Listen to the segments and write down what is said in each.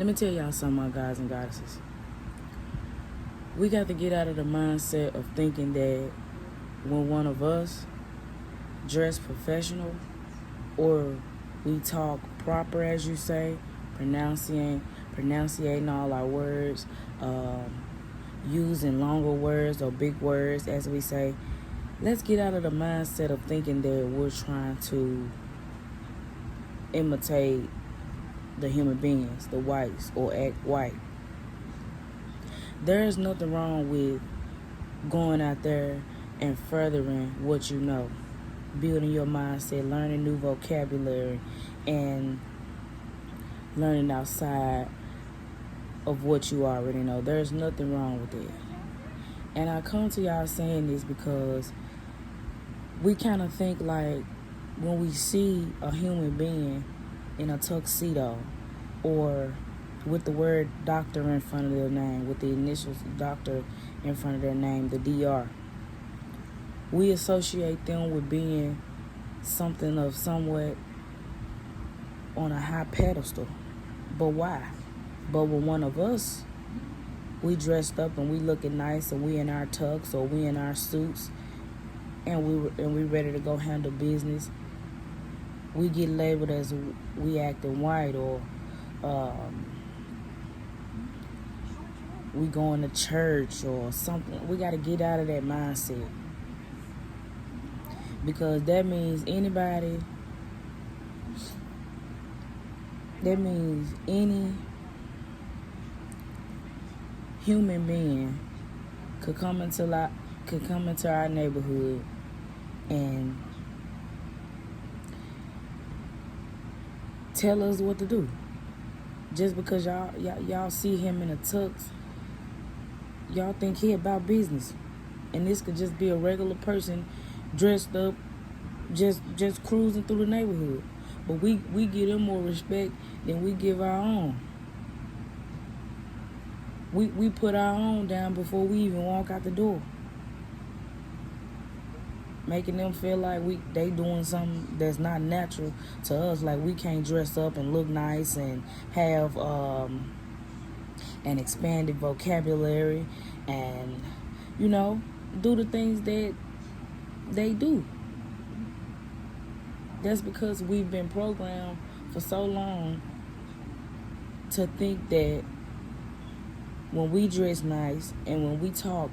Let me tell y'all something, my guys and goddesses. We got to get out of the mindset of thinking that when one of us dress professional or we talk proper, as you say, pronunciating all our words, using longer words or big words, as we say. Let's get out of the mindset of thinking that we're trying to imitate the human beings, the whites, or act white. There is nothing wrong with going out there and furthering what you know, building your mindset, learning new vocabulary, and learning outside of what you already know. There's nothing wrong with it. And I come to y'all saying this because we kind of think like when we see a human being in a tuxedo or with the word doctor in front of their name, with the initials doctor in front of their name, the DR, we associate them with being something of somewhat on a high pedestal. But why? But when one of us, we dressed up and we looking nice and we in our tux or we in our suits and we ready to go handle business, we get labeled as we acting white or we going to church or something. We got to get out of that mindset, because that means any human being could come into our neighborhood and tell us what to do. Just because y'all see him in a tux, y'all think he about business, and this could just be a regular person dressed up, just cruising through the neighborhood. But we give them more respect than we give our own. We put our own down before we even walk out the door, making them feel like they doing something that's not natural to us. Like we can't dress up and look nice and have an expanded vocabulary and, do the things that they do. That's because we've been programmed for so long to think that when we dress nice and when we talk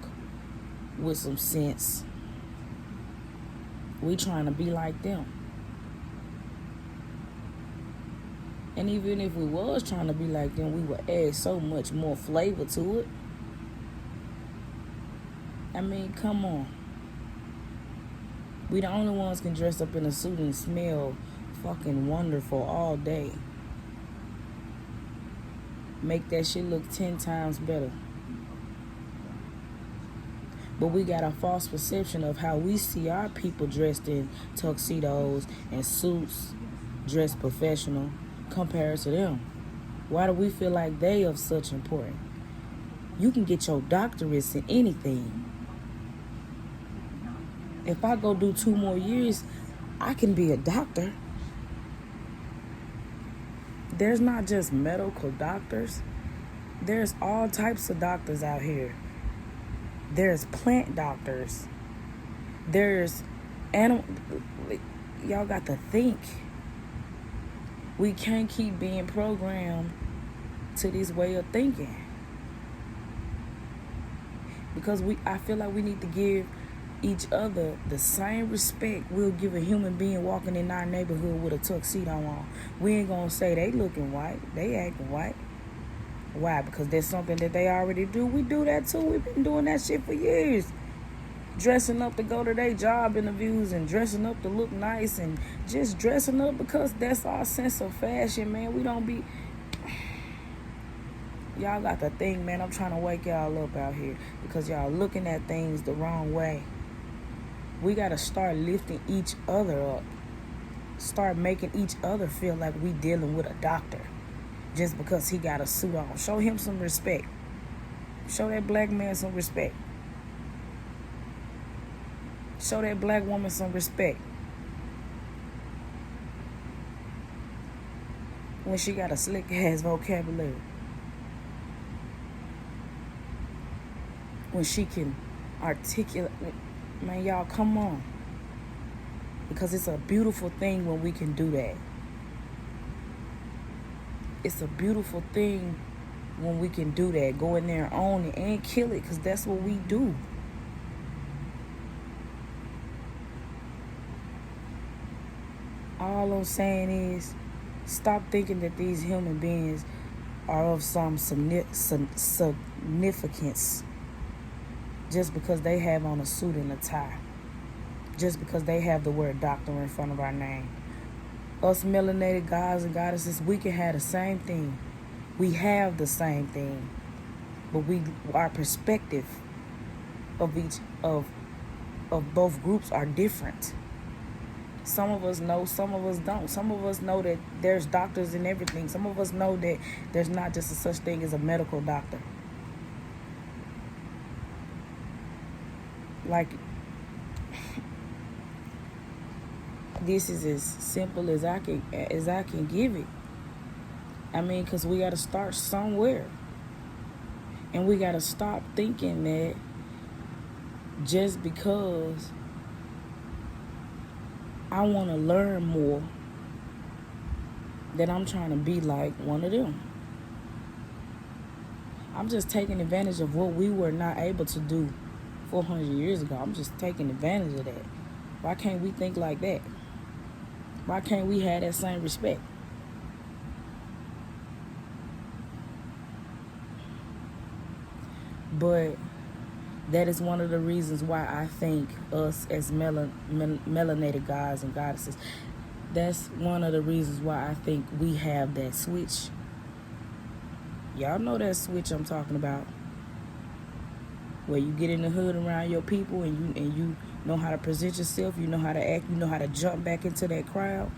with some sense, we trying to be like them. And even if we was trying to be like them, we would add so much more flavor to it. I mean, come on. We the only ones can dress up in a suit and smell fucking wonderful all day. Make that shit look 10 times better. But we got a false perception of how we see our people dressed in tuxedos and suits, dressed professional, compared to them. Why do we feel like they of such importance? You can get your doctorates in anything. If I go do 2 more years, I can be a doctor. There's not just medical doctors. There's all types of doctors out here. There's plant doctors. There's animal. Y'all got to think. We can't keep being programmed to this way of thinking. Because I feel like we need to give each other the same respect we'll give a human being walking in our neighborhood with a tuxedo on. We ain't gonna say they looking white, they acting white. Why? Because that's something that they already do. We do that too. We've been doing that shit for years. Dressing up to go to their job interviews and dressing up to look nice and just dressing up because that's our sense of fashion, man. We don't be... Y'all got to think, man. I'm trying to wake y'all up out here because y'all looking at things the wrong way. We got to start lifting each other up. Start making each other feel like we dealing with a doctor just because he got a suit on. Show him some respect. Show that black man some respect. Show that black woman some respect. When she got a slick ass vocabulary. when she can articulate. Man, y'all, come on. Because it's a beautiful thing when we can do that. It's a beautiful thing when we can do that. Go in there and own it and kill it, because that's what we do. All I'm saying is, stop thinking that these human beings are of some significance just because they have on a suit and a tie. Just because they have the word doctor in front of our name. Us melanated gods and goddesses, we can have the same thing. We have the same thing. But our perspective of both groups are different. Some of us know, some of us don't. Some of us know that there's doctors and everything. Some of us know that there's not just a such thing as a medical doctor. Like, this is as simple as I can give it. I mean, because we got to start somewhere. And we got to stop thinking that just because I want to learn more, that I'm trying to be like one of them. I'm just taking advantage of what we were not able to do 400 years ago. I'm just taking advantage of that. Why can't we think like that? Why can't we have that same respect? But that is one of the reasons why I think us as melanated gods and goddesses, that's one of the reasons why I think we have that switch. Y'all know that switch I'm talking about. Where you get in the hood around your people and you know how to present yourself, you know how to act, you know how to jump back into that crowd.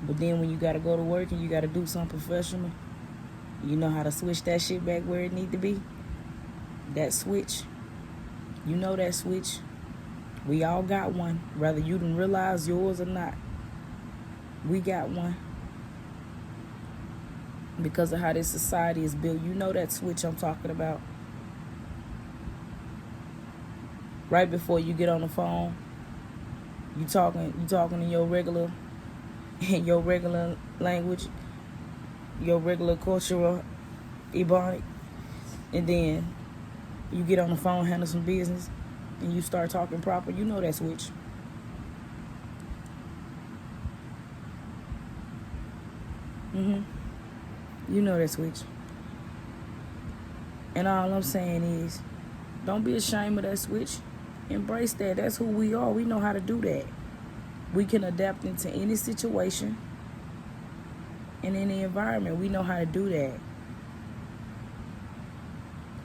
But then when you got to go to work and you got to do something professional, you know how to switch that shit back where it need to be. That switch. You know that switch. We all got one, whether you didn't realize yours or not. We got one. Because of how this society is built, you know that switch I'm talking about. Right before you get on the phone, you talking in your regular language, your regular cultural ebonic, and then you get on the phone, handle some business, and you start talking proper. You know that switch. You know that switch. And all I'm saying is, don't be ashamed of that switch. Embrace that. That's who we are. We know how to do that. We can adapt into any situation and any environment. We know how to do that.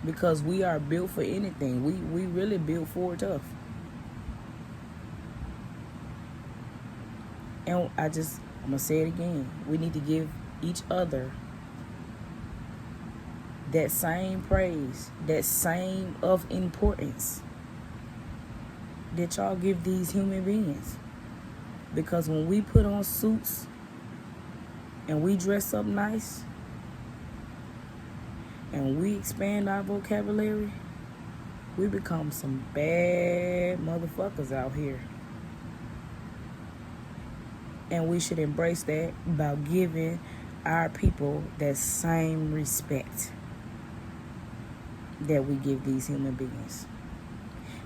Because we are built for anything. We really built for tough. And I'm going to say it again. We need to give each other that same praise, that same of importance that y'all give these human beings. Because when we put on suits and we dress up nice and we expand our vocabulary, we become some bad motherfuckers out here. And we should embrace that by giving our people that same respect that we give these human beings.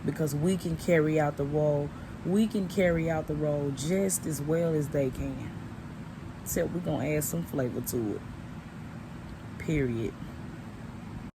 Because we can carry out the role. We can carry out the role just as well as they can. Except we're going to add some flavor to it. Period.